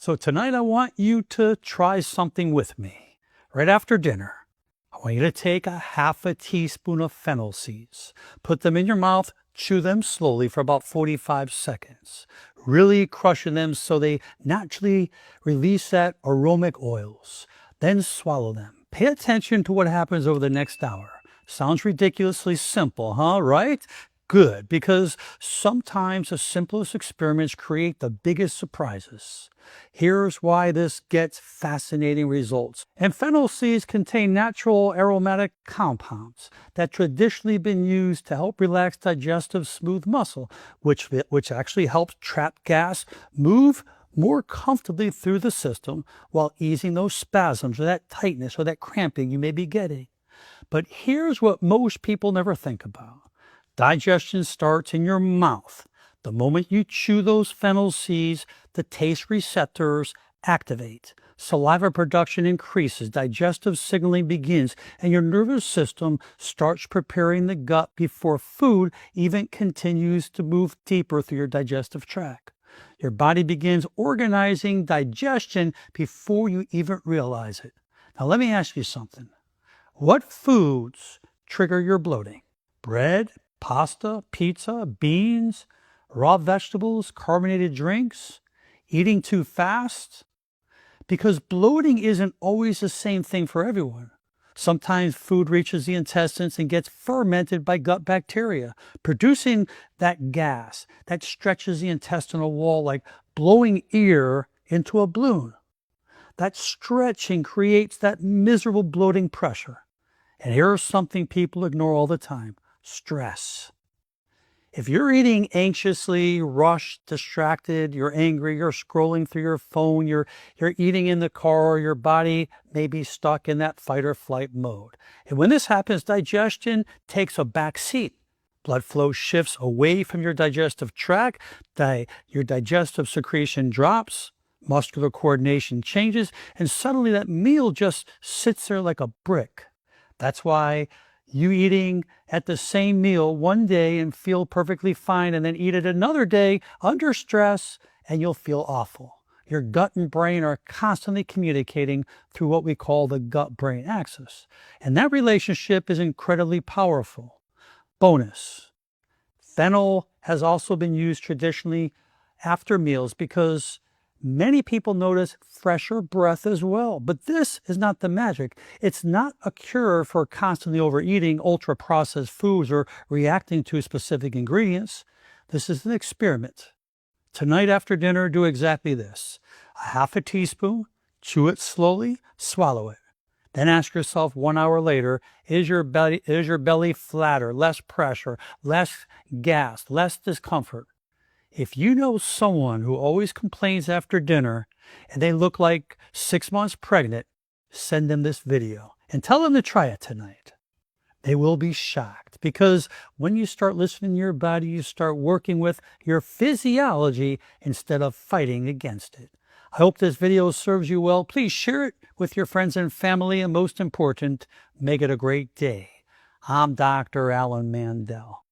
So tonight I want you to try something with me. Right after dinner, I want you to take a half a teaspoon of fennel seeds, put them in your mouth, chew them slowly for about 45 seconds, really crushing them so they naturally release that aromatic oils. Then swallow them. Pay attention to what happens over the next hour. Sounds ridiculously simple, huh? Right? Good, because sometimes the simplest experiments create the biggest surprises. Here's why this gets fascinating results. And fennel seeds contain natural aromatic compounds that traditionally been used to help relax digestive smooth muscle, which actually helps trap gas move more comfortably through the system while easing those spasms or that tightness or that cramping you may be getting. But here's what most people never think about. Digestion starts in your mouth. The moment you chew those fennel seeds, the taste receptors activate. Saliva production increases, digestive signaling begins, and your nervous system starts preparing the gut before food even continues to move deeper through your digestive tract. Your body begins organizing digestion before you even realize it. Now let me ask you something. What foods trigger your bloating? Bread, pasta, pizza, beans, raw vegetables, carbonated drinks, eating too fast? Because bloating isn't always the same thing for everyone. Sometimes food reaches the intestines and gets fermented by gut bacteria, producing that gas that stretches the intestinal wall like blowing air into a balloon. That stretching creates that miserable bloating pressure. And here's something people ignore all the time: stress. If you're eating anxiously, rushed, distracted, you're angry, you're scrolling through your phone, you're eating in the car, your body may be stuck in that fight or flight mode. And when this happens, digestion takes a back seat. Blood flow shifts away from your digestive tract, your digestive secretion drops, muscular coordination changes, and suddenly that meal just sits there like a brick. That's why you eating at the same meal one day and feel perfectly fine, and then eat it another day under stress and you'll feel awful. Your gut and brain are constantly communicating through what we call the gut-brain axis. And that relationship is incredibly powerful. Bonus: fennel has also been used traditionally after meals because many people notice fresher breath as well. But this is not the magic. It's not a cure for constantly overeating ultra-processed foods or reacting to specific ingredients. This is an experiment. Tonight after dinner, do exactly this. A half a teaspoon, chew it slowly, swallow it. Then ask yourself 1 hour later, is your belly flatter, less pressure, less gas, less discomfort? If you know someone who always complains after dinner and they look like 6 months pregnant, send them this video and tell them to try it tonight. They will be shocked, because when you start listening to your body, you start working with your physiology instead of fighting against it. I hope this video serves you well. Please share it with your friends and family, and most important, make it a great day. I'm Dr. Alan Mandel.